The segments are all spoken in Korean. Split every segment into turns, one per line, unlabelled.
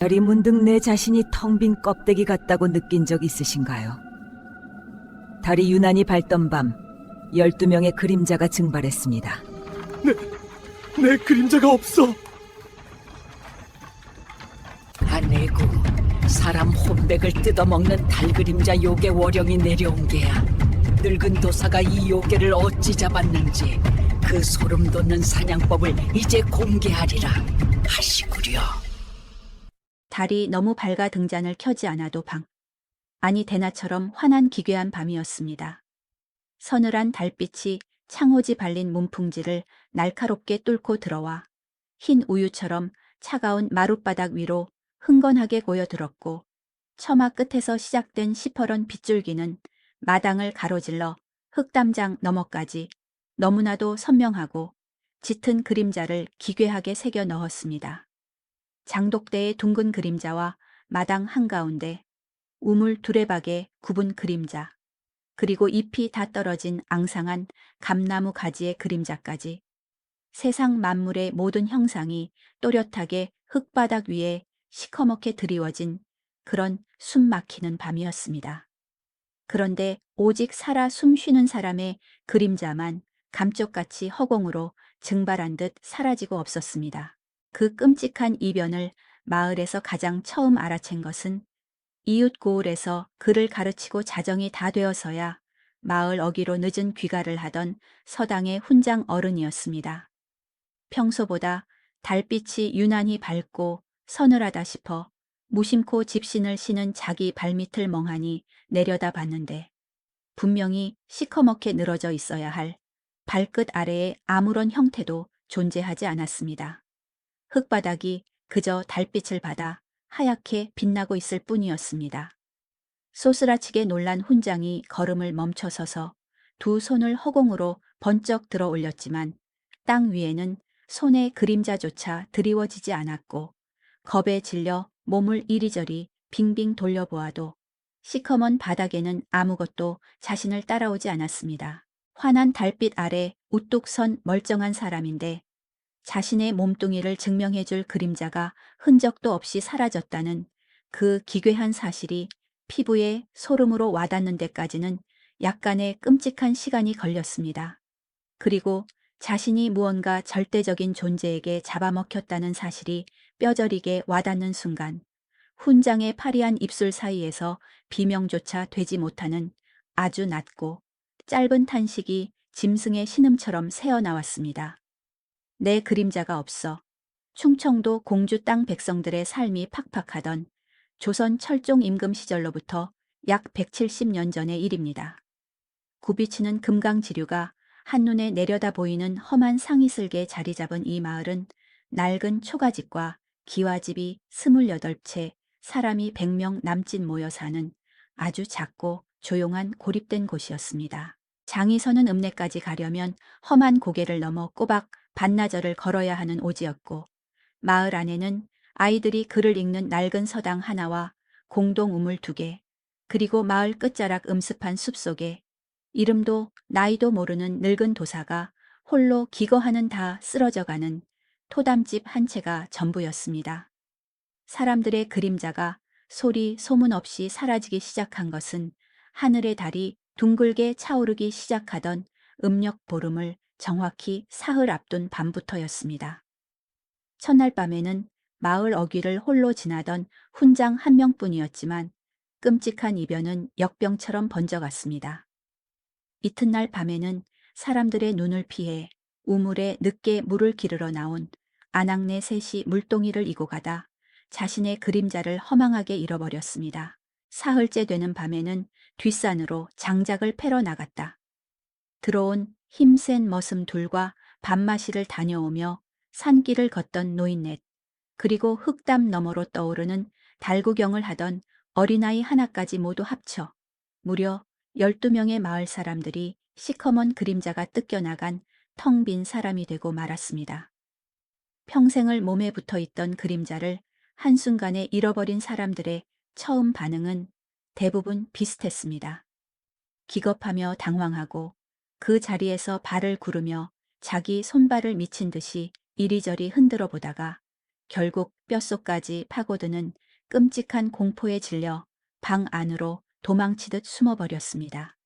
달이 문득 내 자신이 텅 빈 껍데기 같다고 느낀 적 있으신가요? 달이 유난히 밝던 밤, 12명의 그림자가 증발했습니다.
내 그림자가 없어.
아내고 사람 혼백을 뜯어먹는 달그림자 요괴 원령이 내려온 게야. 늙은 도사가 이 요괴를 어찌 잡았는지 그 소름 돋는 사냥법을 이제 공개하리라 하시구려.
달이 너무 밝아 등잔을 켜지 않아도 아니 대낮처럼 환한 기괴한 밤이었습니다. 서늘한 달빛이 창호지 발린 문풍지를 날카롭게 뚫고 들어와 흰 우유처럼 차가운 마룻바닥 위로 흥건하게 고여들었고, 처마 끝에서 시작된 시퍼런 빗줄기는 마당을 가로질러 흙담장 너머까지 너무나도 선명하고 짙은 그림자를 기괴하게 새겨 넣었습니다. 장독대의 둥근 그림자와 마당 한가운데 우물 두레박의 굽은 그림자, 그리고 잎이 다 떨어진 앙상한 감나무 가지의 그림자까지 세상 만물의 모든 형상이 또렷하게 흙바닥 위에 시커멓게 드리워진 그런 숨 막히는 밤이었습니다. 그런데 오직 살아 숨 쉬는 사람의 그림자만 감쪽같이 허공으로 증발한 듯 사라지고 없었습니다. 그 끔찍한 이변을 마을에서 가장 처음 알아챈 것은 이웃 고을에서 글을 가르치고 자정이 다 되어서야 마을 어귀로 늦은 귀가를 하던 서당의 훈장 어른이었습니다. 평소보다 달빛이 유난히 밝고 서늘하다 싶어 무심코 집신을 신은 자기 발밑을 멍하니 내려다봤는데, 분명히 시커멓게 늘어져 있어야 할 발끝 아래에 아무런 형태도 존재하지 않았습니다. 흙바닥이 그저 달빛을 받아 하얗게 빛나고 있을 뿐이었습니다. 소스라치게 놀란 훈장이 걸음을 멈춰서서 두 손을 허공으로 번쩍 들어 올렸지만 땅 위에는 손의 그림자조차 드리워지지 않았고, 겁에 질려 몸을 이리저리 빙빙 돌려보아도 시커먼 바닥에는 아무것도 자신을 따라오지 않았습니다. 환한 달빛 아래 우뚝 선 멀쩡한 사람인데 자신의 몸뚱이를 증명해줄 그림자가 흔적도 없이 사라졌다는 그 기괴한 사실이 피부에 소름으로 와닿는 데까지는 약간의 끔찍한 시간이 걸렸습니다. 그리고 자신이 무언가 절대적인 존재에게 잡아먹혔다는 사실이 뼈저리게 와닿는 순간, 훈장의 파리한 입술 사이에서 비명조차 되지 못하는 아주 낮고 짧은 탄식이 짐승의 신음처럼 새어나왔습니다. 내 그림자가 없어. 충청도 공주 땅 백성들의 삶이 팍팍하던 조선 철종 임금 시절로부터 약 170년 전의 일입니다. 굽이치는 금강지류가 한눈에 내려다 보이는 험한 상이슬게 자리 잡은 이 마을은 낡은 초가집과 기와집이 28채, 사람이 100명 남짓 모여 사는 아주 작고 조용한 고립된 곳이었습니다. 장이 서는 읍내까지 가려면 험한 고개를 넘어 꼬박 반나절을 걸어야 하는 오지였고, 마을 안에는 아이들이 글을 읽는 낡은 서당 하나와 공동 우물 2개, 그리고 마을 끝자락 음습한 숲속에 이름도 나이도 모르는 늙은 도사가 홀로 기거하는 다 쓰러져가는 토담집 한 채가 전부였습니다. 사람들의 그림자가 소리 소문 없이 사라지기 시작한 것은 하늘의 달이 둥글게 차오르기 시작하던 음력 보름을 정확히 사흘 앞둔 밤부터였습니다. 첫날 밤에는 마을 어귀를 홀로 지나던 훈장 한 명뿐이었지만 끔찍한 이변은 역병처럼 번져갔습니다. 이튿날 밤에는 사람들의 눈을 피해 우물에 늦게 물을 기르러 나온 아낙네 셋이 물동이를 이고 가다 자신의 그림자를 허망하게 잃어버렸습니다. 사흘째 되는 밤에는 뒷산으로 장작을 패러 나갔다. 들어온 힘센 머슴 둘과 밤마시를 다녀오며 산길을 걷던 노인넷, 그리고 흙담 너머로 떠오르는 달구경을 하던 어린아이 하나까지 모두 합쳐 무려 12명의 마을 사람들이 시커먼 그림자가 뜯겨나간 텅 빈 사람이 되고 말았습니다. 평생을 몸에 붙어 있던 그림자를 한순간에 잃어버린 사람들의 처음 반응은 대부분 비슷했습니다. 기겁하며 당황하고 그 자리에서 발을 구르며 자기 손발을 미친 듯이 이리저리 흔들어 보다가 결국 뼛속까지 파고드는 끔찍한 공포에 질려 방 안으로 도망치듯 숨어버렸습니다.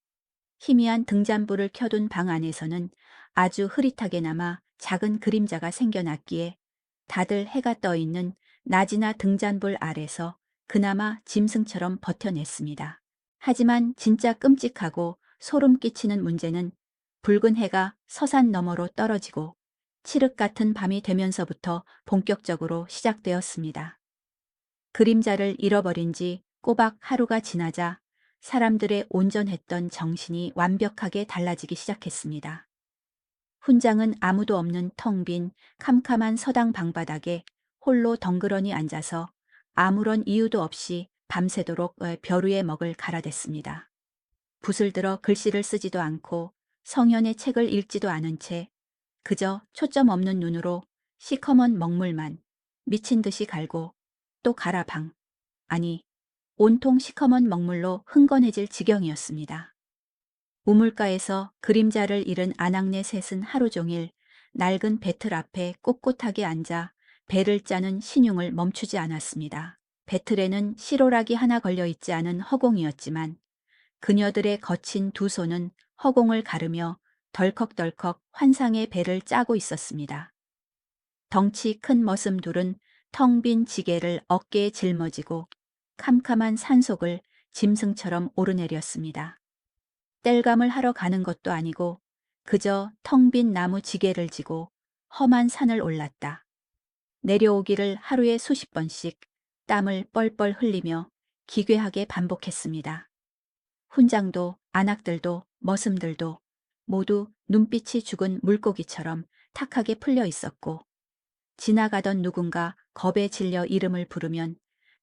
희미한 등잔불을 켜둔 방 안에서는 아주 흐릿하게나마 작은 그림자가 생겨났기에 다들 해가 떠 있는 낮이나 등잔불 아래서 그나마 짐승처럼 버텨냈습니다. 하지만 진짜 끔찍하고 소름 끼치는 문제는 붉은 해가 서산 너머로 떨어지고 칠흑 같은 밤이 되면서부터 본격적으로 시작되었습니다. 그림자를 잃어버린 지 꼬박 하루가 지나자 사람들의 온전했던 정신이 완벽하게 달라지기 시작했습니다. 훈장은 아무도 없는 텅 빈 캄캄한 서당 방바닥에 홀로 덩그러니 앉아서 아무런 이유도 없이 밤새도록 벼 위에 먹을 갈아댔습니다. 붓을 들어 글씨를 쓰지도 않고 성현의 책을 읽지도 않은 채 그저 초점 없는 눈으로 시커먼 먹물만 미친 듯이 갈고 또 갈아 방. 아니, 온통 시커먼 먹물로 흥건해질 지경이었습니다. 우물가에서 그림자를 잃은 아낙네 셋은 하루 종일 낡은 배틀 앞에 꼿꼿하게 앉아 배를 짜는 신용을 멈추지 않았습니다. 배틀에는 시로락이 하나 걸려 있지 않은 허공이었지만 그녀들의 거친 두 손은 허공을 가르며 덜컥덜컥 환상의 배를 짜고 있었습니다. 덩치 큰 머슴 둘은 텅 빈 지게를 어깨에 짊어지고 캄캄한 산속을 짐승처럼 오르내렸습니다. 땔감을 하러 가는 것도 아니고 그저 텅 빈 나무 지게를 지고 험한 산을 올랐다. 내려오기를 하루에 수십 번씩 땀을 뻘뻘 흘리며 기괴하게 반복했습니다. 훈장도 안악들도 머슴들도 모두 눈빛이 죽은 물고기처럼 탁하게 풀려 있었고 지나가던 누군가 겁에 질려 이름을 부르면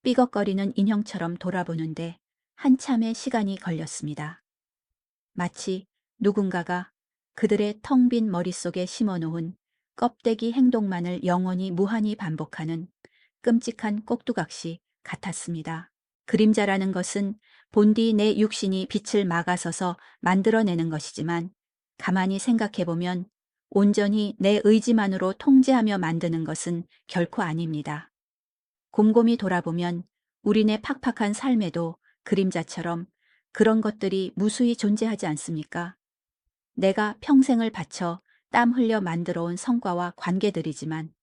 삐걱거리는 인형처럼 돌아보는데 한참의 시간이 걸렸습니다. 마치 누군가가 그들의 텅 빈 머릿속에 심어놓은 껍데기 행동만을 영원히 무한히 반복하는 끔찍한 꼭두각시 같았습니다. 그림자라는 것은 본디 내 육신이 빛을 막아서서 만들어내는 것이지만 가만히 생각해보면 온전히 내 의지만으로 통제하며 만드는 것은 결코 아닙니다. 곰곰이 돌아보면 우리네 팍팍한 삶에도 그림자처럼 그런 것들이 무수히 존재하지 않습니까? 내가 평생을 바쳐 땀 흘려 만들어온 성과와 관계들이지만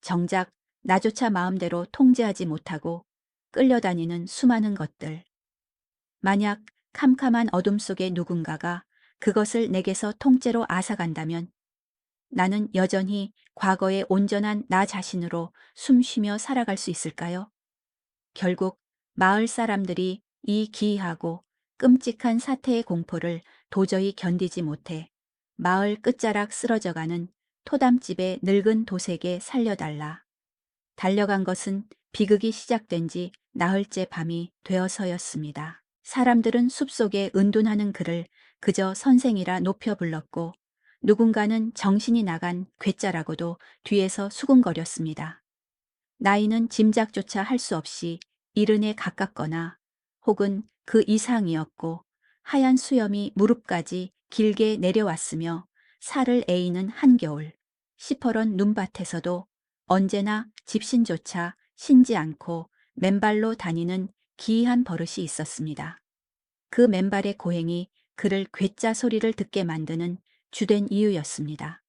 정작 나조차 마음대로 통제하지 못하고 끌려다니는 수많은 것들. 만약 캄캄한 어둠 속에 누군가가 그것을 내게서 통째로 앗아간다면 나는 여전히 과거의 온전한 나 자신으로 숨쉬며 살아갈 수 있을까요? 결국 마을 사람들이 이 기이하고 끔찍한 사태의 공포를 도저히 견디지 못해 마을 끝자락 쓰러져가는 토담집의 늙은 도색에 살려달라. 달려간 것은 비극이 시작된 지 나흘째 밤이 되어서였습니다. 사람들은 숲속에 은둔하는 그를 그저 선생이라 높여 불렀고 누군가는 정신이 나간 괴짜라고도 뒤에서 수군거렸습니다. 나이는 짐작조차 할 수 없이 70에 가깝거나 혹은 그 이상이었고 하얀 수염이 무릎까지 길게 내려왔으며 살을 에이는 한겨울, 시퍼런 눈밭에서도 언제나 집신조차 신지 않고 맨발로 다니는 기이한 버릇이 있었습니다. 그 맨발의 고행이 그를 괴짜 소리를 듣게 만드는 주된 이유였습니다.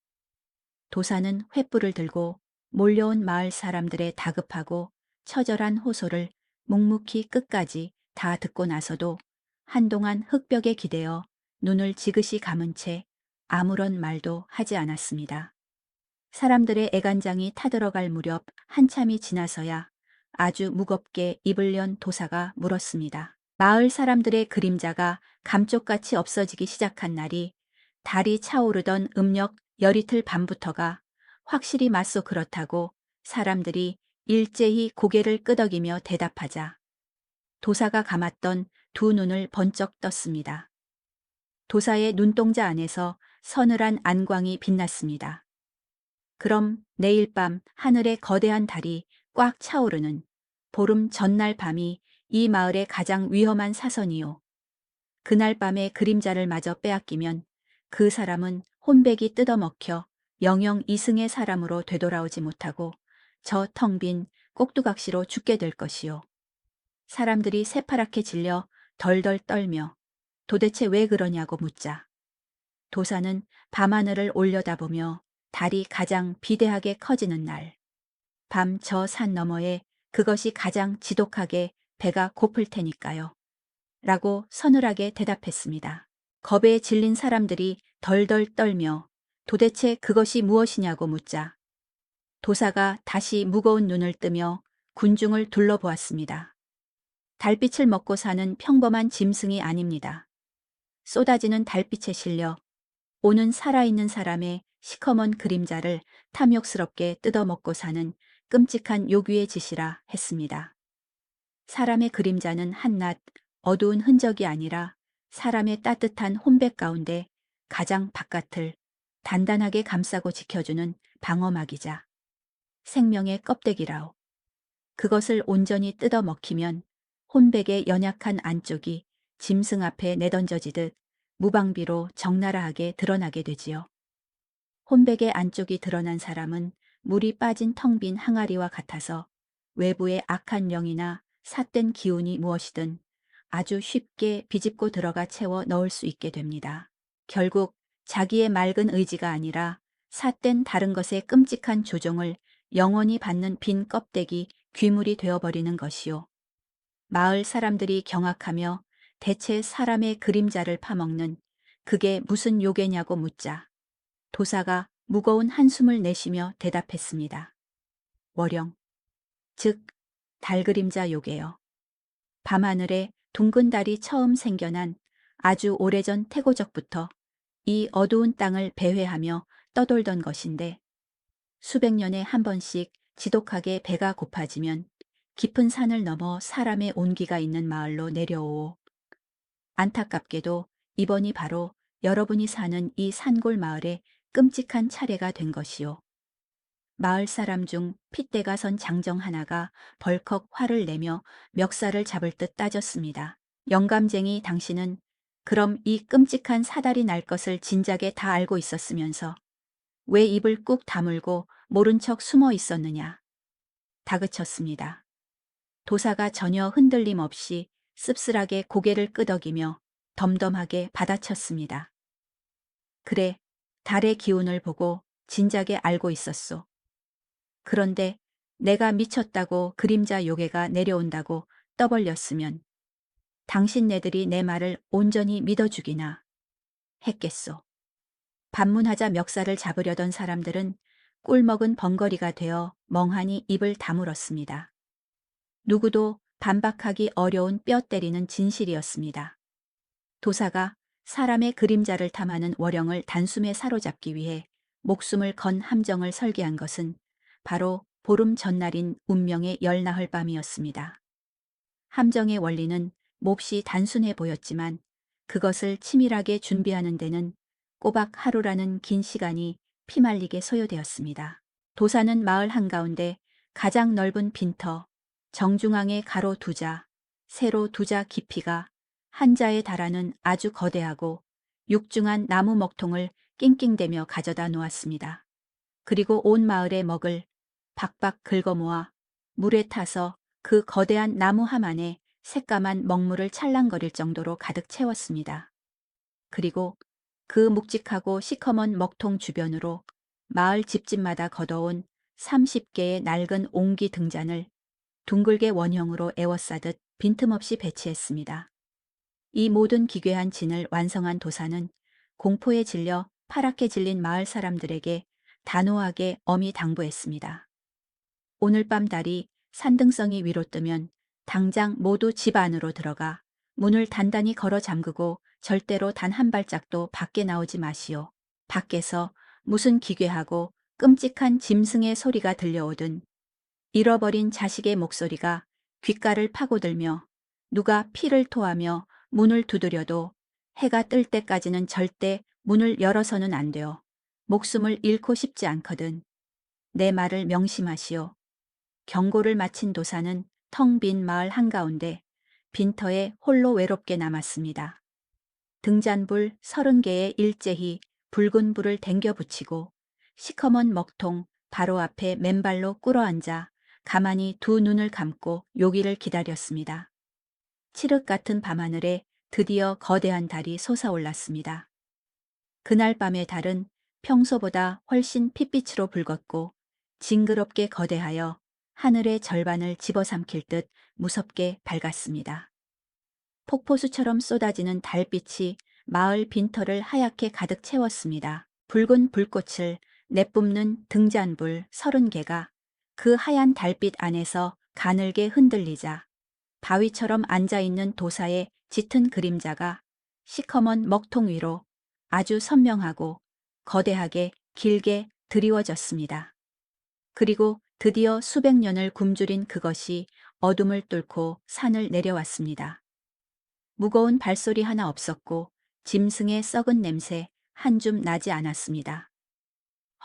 도사는 횃불을 들고 몰려온 마을 사람들의 다급하고 처절한 호소를 묵묵히 끝까지 다 듣고 나서도 한동안 흙벽에 기대어 눈을 지그시 감은 채 아무런 말도 하지 않았습니다. 사람들의 애간장이 타들어갈 무렵 한참이 지나서야 아주 무겁게 입을 연 도사가 물었습니다. 마을 사람들의 그림자가 감쪽같이 없어지기 시작한 날이 달이 차오르던 음력 열이틀 밤부터가 확실히 맞소 그렇다고 사람들이 일제히 고개를 끄덕이며 대답하자 도사가 감았던 두 눈을 번쩍 떴습니다. 도사의 눈동자 안에서 서늘한 안광이 빛났습니다. 그럼 내일 밤 하늘에 거대한 달이 꽉 차오르는 보름 전날 밤이 이 마을의 가장 위험한 사선이요. 그날 밤에 그림자를 마저 빼앗기면 그 사람은 혼백이 뜯어먹혀 영영 이승의 사람으로 되돌아오지 못하고 저 텅 빈 꼭두각시로 죽게 될 것이요. 사람들이 새파랗게 질려 덜덜 떨며 도대체 왜 그러냐고 묻자 도사는 밤하늘을 올려다보며 달이 가장 비대하게 커지는 날, 밤 저 산 너머에 그것이 가장 지독하게 배가 고플 테니까요. 라고 서늘하게 대답했습니다. 겁에 질린 사람들이 덜덜 떨며 도대체 그것이 무엇이냐고 묻자 도사가 다시 무거운 눈을 뜨며 군중을 둘러보았습니다. 달빛을 먹고 사는 평범한 짐승이 아닙니다. 쏟아지는 달빛에 실려 오는 살아있는 사람의 시커먼 그림자를 탐욕스럽게 뜯어먹고 사는 끔찍한 요귀의 짓이라 했습니다. 사람의 그림자는 한낱 어두운 흔적이 아니라 사람의 따뜻한 혼백 가운데 가장 바깥을 단단하게 감싸고 지켜주는 방어막이자 생명의 껍데기라오. 그것을 온전히 뜯어먹히면 혼백의 연약한 안쪽이 짐승 앞에 내던져지듯 무방비로 적나라하게 드러나게 되지요. 혼백의 안쪽이 드러난 사람은 물이 빠진 텅 빈 항아리와 같아서 외부의 악한 영이나 삿된 기운이 무엇이든 아주 쉽게 비집고 들어가 채워 넣을 수 있게 됩니다. 결국 자기의 맑은 의지가 아니라 삿된 다른 것의 끔찍한 조종을 영원히 받는 빈 껍데기 귀물이 되어버리는 것이요. 마을 사람들이 경악하며 대체 사람의 그림자를 파먹는 그게 무슨 요괴냐고 묻자 도사가 무거운 한숨을 내쉬며 대답했습니다. 월영, 즉 달그림자 요괴요. 밤하늘에 둥근 달이 처음 생겨난 아주 오래전 태고적부터 이 어두운 땅을 배회하며 떠돌던 것인데 수백 년에 한 번씩 지독하게 배가 고파지면 깊은 산을 넘어 사람의 온기가 있는 마을로 내려오오. 안타깝게도 이번이 바로 여러분이 사는 이 산골 마을의 끔찍한 차례가 된 것이요. 마을 사람 중 핏대가 선 장정 하나가 벌컥 화를 내며 멱살을 잡을 듯 따졌습니다. 영감쟁이 당신은 그럼 이 끔찍한 사달이 날 것을 진작에 다 알고 있었으면서 왜 입을 꾹 다물고 모른 척 숨어 있었느냐. 다그쳤습니다. 도사가 전혀 흔들림 없이 씁쓸하게 고개를 끄덕이며 덤덤하게 받아쳤습니다. 그래, 달의 기운을 보고 진작에 알고 있었소. 그런데 내가 미쳤다고 그림자 요괴가 내려온다고 떠벌렸으면 당신네들이 내 말을 온전히 믿어주기나 했겠소. 반문하자 멱살을 잡으려던 사람들은 꿀먹은 벙거리가 되어 멍하니 입을 다물었습니다. 누구도 반박하기 어려운 뼈 때리는 진실이었습니다. 도사가 사람의 그림자를 탐하는 월영을 단숨에 사로잡기 위해 목숨을 건 함정을 설계한 것은 바로 보름 전날인 운명의 열나흘 밤이었습니다. 함정의 원리는 몹시 단순해 보였지만 그것을 치밀하게 준비하는 데는 꼬박 하루라는 긴 시간이 피말리게 소요되었습니다. 도사는 마을 한가운데 가장 넓은 빈터, 정중앙에 가로 2자, 세로 2자 깊이가 한 자에 달하는 아주 거대하고 육중한 나무 먹통을 낑낑대며 가져다 놓았습니다. 그리고 온 마을의 먹을 박박 긁어모아 물에 타서 그 거대한 나무 함 안에 새까만 먹물을 찰랑거릴 정도로 가득 채웠습니다. 그리고 그 묵직하고 시커먼 먹통 주변으로 마을 집집마다 걷어온 30개의 낡은 옹기 등잔을 둥글게 원형으로 에워싸듯 빈틈없이 배치했습니다. 이 모든 기괴한 진을 완성한 도사는 공포에 질려 파랗게 질린 마을 사람들에게 단호하게 엄히 당부했습니다. 오늘 밤 달이 산등성이 위로 뜨면 당장 모두 집 안으로 들어가 문을 단단히 걸어 잠그고 절대로 단 한 발짝도 밖에 나오지 마시오. 밖에서 무슨 기괴하고 끔찍한 짐승의 소리가 들려오든 잃어버린 자식의 목소리가 귓가를 파고들며 누가 피를 토하며 문을 두드려도 해가 뜰 때까지는 절대 문을 열어서는 안 돼요. 목숨을 잃고 싶지 않거든. 내 말을 명심하시오. 경고를 마친 도사는 텅 빈 마을 한가운데 빈터에 홀로 외롭게 남았습니다. 등잔불 30개에 일제히 붉은 불을 댕겨 붙이고 시커먼 먹통 바로 앞에 맨발로 꿇어앉아 가만히 두 눈을 감고 요기를 기다렸습니다. 칠흑 같은 밤하늘에 드디어 거대한 달이 솟아올랐습니다. 그날 밤의 달은 평소보다 훨씬 핏빛으로 붉었고 징그럽게 거대하여 하늘의 절반을 집어삼킬 듯 무섭게 밝았습니다. 폭포수처럼 쏟아지는 달빛이 마을 빈터를 하얗게 가득 채웠습니다. 붉은 불꽃을 내뿜는 등잔불 30개가 그 하얀 달빛 안에서 가늘게 흔들리자 바위처럼 앉아있는 도사의 짙은 그림자가 시커먼 먹통 위로 아주 선명하고 거대하게 길게 드리워졌습니다. 그리고 드디어 수백 년을 굶주린 그것이 어둠을 뚫고 산을 내려왔습니다. 무거운 발소리 하나 없었고 짐승의 썩은 냄새 한 줌 나지 않았습니다.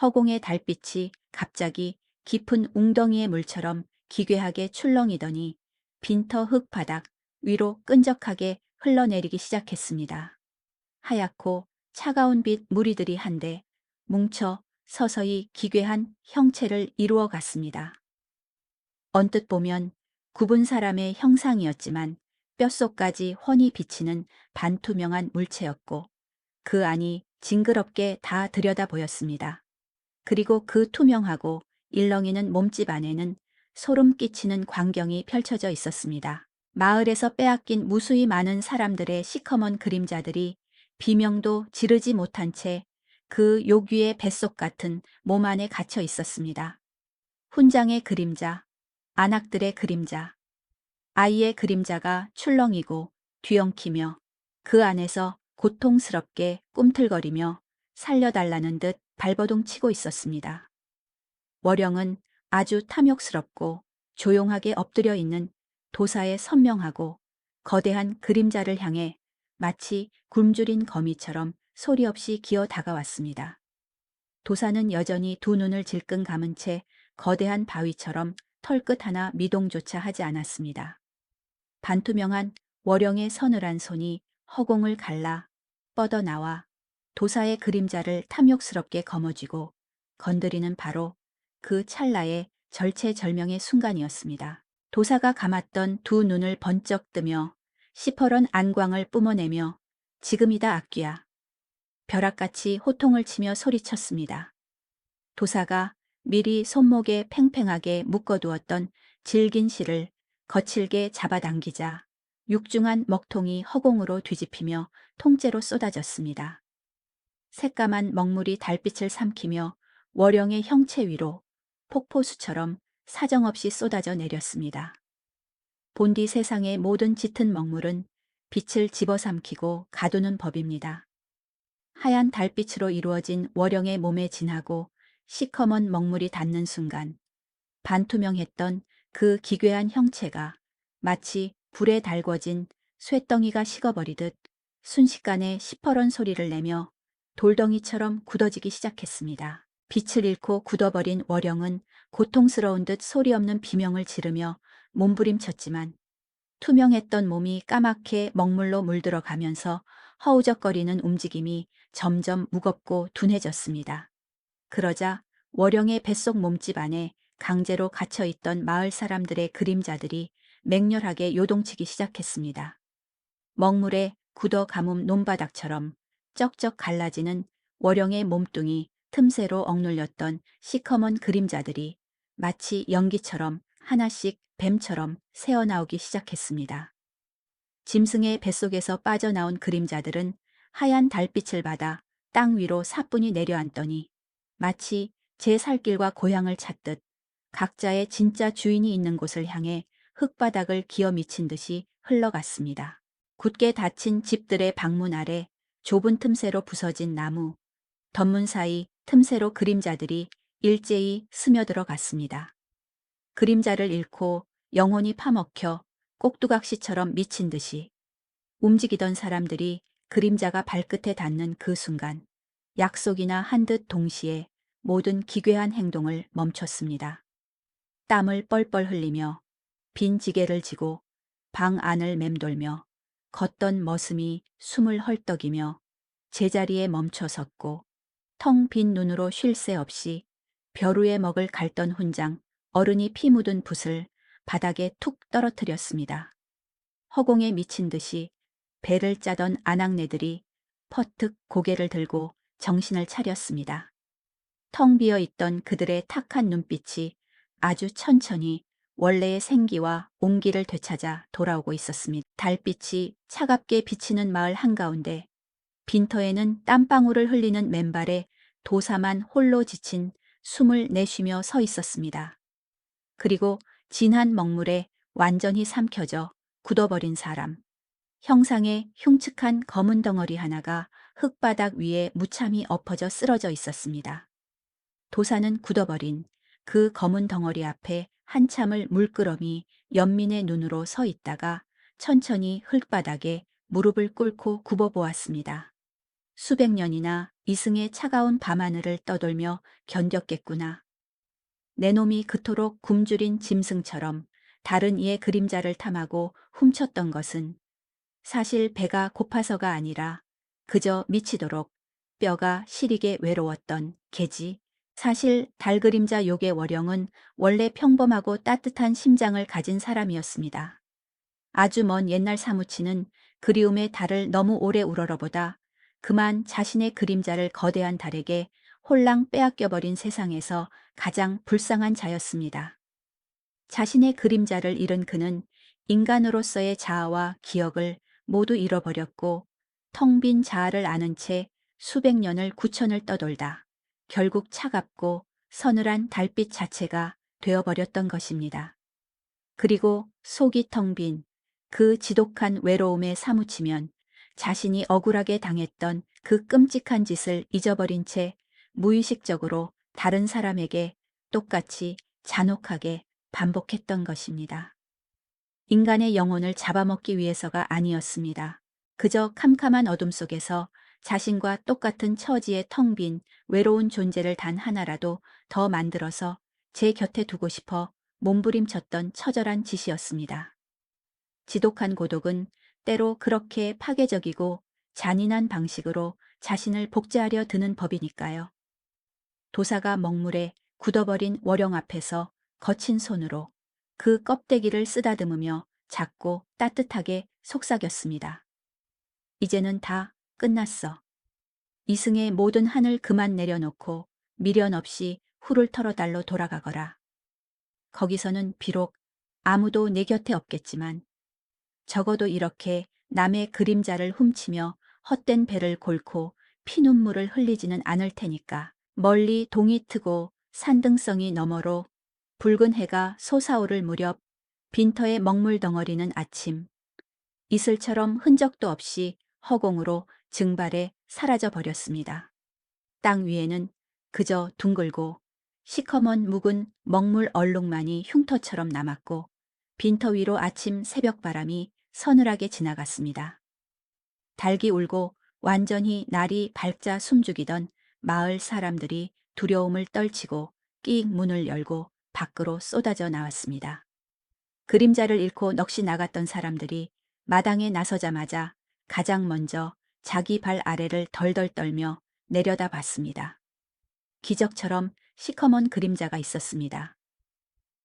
허공의 달빛이 갑자기 깊은 웅덩이의 물처럼 기괴하게 출렁이더니 빈터 흙바닥 위로 끈적하게 흘러내리기 시작했습니다. 하얗고 차가운 빛 무리들이 한데 뭉쳐 서서히 기괴한 형체를 이루어 갔습니다. 언뜻 보면 굽은 사람의 형상이었지만 뼛속까지 훤히 비치는 반투명한 물체였고 그 안이 징그럽게 다 들여다 보였습니다. 그리고 그 투명하고 일렁이는 몸집 안에는 소름 끼치는 광경이 펼쳐져 있었습니다. 마을에서 빼앗긴 무수히 많은 사람들의 시커먼 그림자들이 비명도 지르지 못한 채 그 요귀의 뱃속 같은 몸 안에 갇혀 있었습니다. 훈장의 그림자, 안악들의 그림자, 아이의 그림자가 출렁이고 뒤엉키며 그 안에서 고통스럽게 꿈틀거리며 살려달라는 듯 발버둥 치고 있었습니다. 월영은 아주 탐욕스럽고 조용하게 엎드려 있는 도사의 선명하고 거대한 그림자를 향해 마치 굶주린 거미처럼 소리 없이 기어 다가왔습니다. 도사는 여전히 두 눈을 질끈 감은 채 거대한 바위처럼 털끝 하나 미동조차 하지 않았습니다. 반투명한 월영의 서늘한 손이 허공을 갈라 뻗어나와 도사의 그림자를 탐욕스럽게 거머쥐고 건드리는 바로 그 찰나의 절체절명의 순간이었습니다. 도사가 감았던 두 눈을 번쩍 뜨며 시퍼런 안광을 뿜어내며 지금이다 악귀야. 벼락같이 호통을 치며 소리쳤습니다. 도사가 미리 손목에 팽팽하게 묶어두었던 질긴 실을 거칠게 잡아당기자 육중한 먹통이 허공으로 뒤집히며 통째로 쏟아졌습니다. 새까만 먹물이 달빛을 삼키며 월영의 형체 위로 폭포수처럼 사정없이 쏟아져 내렸습니다. 본디 세상의 모든 짙은 먹물은 빛을 집어삼키고 가두는 법입니다. 하얀 달빛으로 이루어진 월영의 몸에 진하고 시커먼 먹물이 닿는 순간 반투명했던 그 기괴한 형체가 마치 불에 달궈진 쇠덩이가 식어버리듯 순식간에 시퍼런 소리를 내며 돌덩이처럼 굳어지기 시작했습니다. 빛을 잃고 굳어버린 월영은 고통스러운 듯 소리 없는 비명을 지르며 몸부림쳤지만 투명했던 몸이 까맣게 먹물로 물들어가면서 허우적거리는 움직임이 점점 무겁고 둔해졌습니다. 그러자 월영의 뱃속 몸집 안에 강제로 갇혀있던 마을 사람들의 그림자들이 맹렬하게 요동치기 시작했습니다. 먹물에 굳어 가뭄 논바닥처럼 쩍쩍 갈라지는 월영의 몸뚱이 틈새로 억눌렸던 시커먼 그림자들이 마치 연기처럼 하나씩 뱀처럼 새어나오기 시작했습니다. 짐승의 뱃속에서 빠져나온 그림자들은 하얀 달빛을 받아 땅 위로 사뿐히 내려앉더니 마치 제 살길과 고향을 찾듯 각자의 진짜 주인이 있는 곳을 향해 흙바닥을 기어 미친 듯이 흘러갔습니다. 굳게 닫힌 집들의 방문 아래 좁은 틈새로 부서진 나무, 덧문 사이 틈새로 그림자들이 일제히 스며들어 갔습니다. 그림자를 잃고 영혼이 파먹혀 꼭두각시처럼 미친 듯이 움직이던 사람들이 그림자가 발끝에 닿는 그 순간 약속이나 한 듯 동시에 모든 기괴한 행동을 멈췄습니다. 땀을 뻘뻘 흘리며 빈 지게를 지고 방 안을 맴돌며 걷던 머슴이 숨을 헐떡이며 제자리에 멈춰 섰고 텅 빈 눈으로 쉴 새 없이 벼루의 먹을 갈던 훈장, 어른이 피 묻은 붓을 바닥에 툭 떨어뜨렸습니다. 허공에 미친 듯이 배를 짜던 아낙네들이 퍼뜩 고개를 들고 정신을 차렸습니다. 텅 비어 있던 그들의 탁한 눈빛이 아주 천천히 원래의 생기와 온기를 되찾아 돌아오고 있었습니다. 달빛이 차갑게 비치는 마을 한가운데 빈터에는 땀방울을 흘리는 맨발에 도사만 홀로 지친 숨을 내쉬며 서 있었습니다. 그리고 진한 먹물에 완전히 삼켜져 굳어버린 사람. 형상의 흉측한 검은 덩어리 하나가 흙바닥 위에 무참히 엎어져 쓰러져 있었습니다. 도사는 굳어버린 그 검은 덩어리 앞에 한참을 물끄러미 연민의 눈으로 서 있다가 천천히 흙바닥에 무릎을 꿇고 굽어보았습니다. 수백 년이나 이승의 차가운 밤하늘을 떠돌며 견뎠겠구나. 내 놈이 그토록 굶주린 짐승처럼 다른 이의 그림자를 탐하고 훔쳤던 것은 사실 배가 고파서가 아니라 그저 미치도록 뼈가 시리게 외로웠던 개지. 사실 달그림자 요괴 월영은 원래 평범하고 따뜻한 심장을 가진 사람이었습니다. 아주 먼 옛날 사무치는 그리움의 달을 너무 오래 우러러보다 그만 자신의 그림자를 거대한 달에게 홀랑 빼앗겨버린 세상에서 가장 불쌍한 자였습니다. 자신의 그림자를 잃은 그는 인간으로서의 자아와 기억을 모두 잃어버렸고 텅 빈 자아를 아는 채 수백 년을 구천을 떠돌다 결국 차갑고 서늘한 달빛 자체가 되어버렸던 것입니다. 그리고 속이 텅 빈 그 지독한 외로움에 사무치면 자신이 억울하게 당했던 그 끔찍한 짓을 잊어버린 채 무의식적으로 다른 사람에게 똑같이 잔혹하게 반복했던 것입니다. 인간의 영혼을 잡아먹기 위해서가 아니었습니다. 그저 캄캄한 어둠 속에서 자신과 똑같은 처지의 텅 빈 외로운 존재를 단 하나라도 더 만들어서 제 곁에 두고 싶어 몸부림쳤던 처절한 짓이었습니다. 지독한 고독은 때로 그렇게 파괴적이고 잔인한 방식으로 자신을 복제하려 드는 법이니까요. 도사가 먹물에 굳어버린 월영 앞에서 거친 손으로 그 껍데기를 쓰다듬으며 작고 따뜻하게 속삭였습니다. 이제는 다 끝났어. 이승의 모든 한을 그만 내려놓고 미련 없이 후를 털어 달로 돌아가거라. 거기서는 비록 아무도 내 곁에 없겠지만 적어도 이렇게 남의 그림자를 훔치며 헛된 배를 골고 피눈물을 흘리지는 않을 테니까. 멀리 동이 트고 산등성이 너머로 붉은 해가 솟아오를 무렵 빈터의 먹물 덩어리는 아침 이슬처럼 흔적도 없이 허공으로 증발해 사라져 버렸습니다. 땅 위에는 그저 둥글고 시커먼 묵은 먹물 얼룩만이 흉터처럼 남았고 빈터 위로 아침 새벽바람이 서늘하게 지나갔습니다. 닭이 울고 완전히 날이 밝자 숨죽이던 마을 사람들이 두려움을 떨치고 끽 문을 열고 밖으로 쏟아져 나왔습니다. 그림자를 잃고 넋이 나갔던 사람들이 마당에 나서자마자 가장 먼저 자기 발 아래를 덜덜 떨며 내려다 봤습니다. 기적처럼 시커먼 그림자가 있었습니다.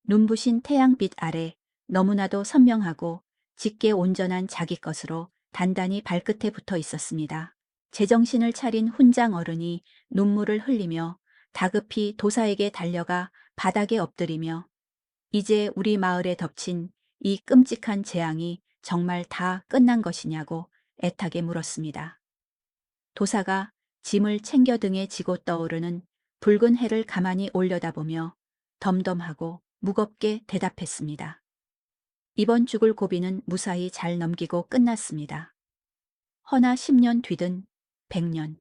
눈부신 태양빛 아래 너무나도 선명하고 짙게 온전한 자기 것으로 단단히 발끝에 붙어 있었습니다. 제정신을 차린 훈장 어른이 눈물을 흘리며 다급히 도사에게 달려가 바닥에 엎드리며 이제 우리 마을에 덮친 이 끔찍한 재앙이 정말 다 끝난 것이냐고 애타게 물었습니다. 도사가 짐을 챙겨 등에 지고 떠오르는 붉은 해를 가만히 올려다보며 덤덤하고 무겁게 대답했습니다. 이번 죽을 고비는 무사히 잘 넘기고 끝났습니다. 허나 10년 뒤든 100년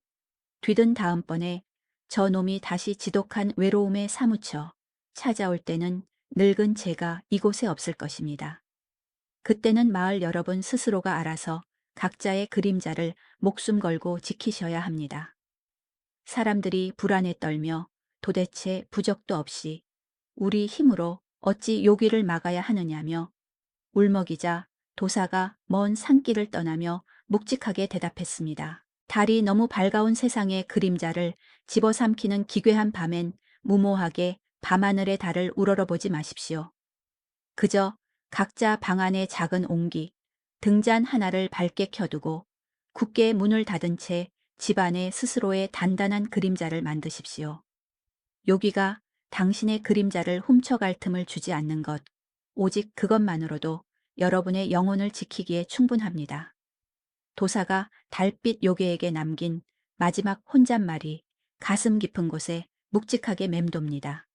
뒤든 다음번에 저 놈이 다시 지독한 외로움에 사무쳐 찾아올 때는 늙은 제가 이곳에 없을 것입니다. 그때는 마을 여러분 스스로가 알아서 각자의 그림자를 목숨 걸고 지키셔야 합니다. 사람들이 불안에 떨며 도대체 부적도 없이 우리 힘으로 어찌 요기를 막아야 하느냐며 울먹이자 도사가 먼 산길을 떠나며 묵직하게 대답했습니다. 달이 너무 밝아온 세상의 그림자를 집어삼키는 기괴한 밤엔 무모하게 밤하늘의 달을 우러러보지 마십시오. 그저 각자 방 안의 작은 옹기, 등잔 하나를 밝게 켜두고 굳게 문을 닫은 채 집안에 스스로의 단단한 그림자를 만드십시오. 요기가 당신의 그림자를 훔쳐갈 틈을 주지 않는 것, 오직 그것만으로도 여러분의 영혼을 지키기에 충분합니다. 도사가 달빛 요괴에게 남긴 마지막 혼잣말이 가슴 깊은 곳에 묵직하게 맴돕니다.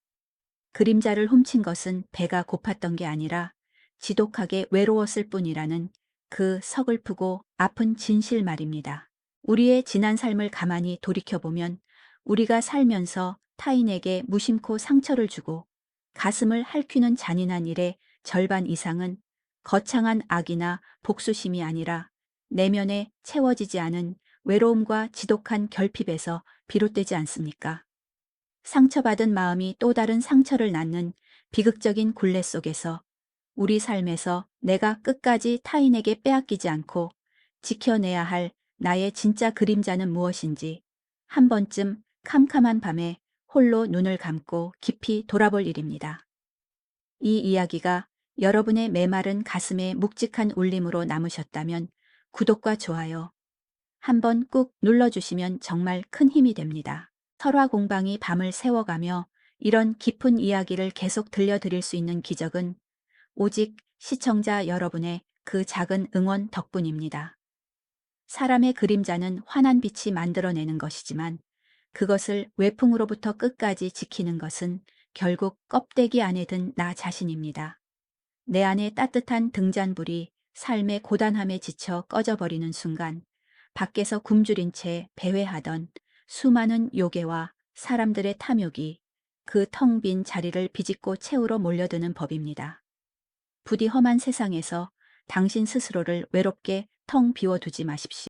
그림자를 훔친 것은 배가 고팠던 게 아니라 지독하게 외로웠을 뿐이라는 그 서글프고 아픈 진실 말입니다. 우리의 지난 삶을 가만히 돌이켜보면 우리가 살면서 타인에게 무심코 상처를 주고 가슴을 핥히는 잔인한 일의 절반 이상은 거창한 악이나 복수심이 아니라 내면에 채워지지 않은 외로움과 지독한 결핍에서 비롯되지 않습니까? 상처받은 마음이 또 다른 상처를 낳는 비극적인 굴레 속에서 우리 삶에서 내가 끝까지 타인에게 빼앗기지 않고 지켜내야 할 나의 진짜 그림자는 무엇인지 한 번쯤 캄캄한 밤에 홀로 눈을 감고 깊이 돌아볼 일입니다. 이 이야기가 여러분의 메마른 가슴에 묵직한 울림으로 남으셨다면 구독과 좋아요 한번 꾹 눌러주시면 정말 큰 힘이 됩니다. 설화 공방이 밤을 새워가며 이런 깊은 이야기를 계속 들려드릴 수 있는 기적은 오직 시청자 여러분의 그 작은 응원 덕분입니다. 사람의 그림자는 환한 빛이 만들어내는 것이지만 그것을 외풍으로부터 끝까지 지키는 것은 결국 껍데기 안에 든 나 자신입니다. 내 안에 따뜻한 등잔불이 삶의 고단함에 지쳐 꺼져버리는 순간 밖에서 굶주린 채 배회하던 수많은 요괴와 사람들의 탐욕이 그 텅 빈 자리를 비집고 채우러 몰려드는 법입니다. 부디 험한 세상에서 당신 스스로를 외롭게 텅 비워두지 마십시오.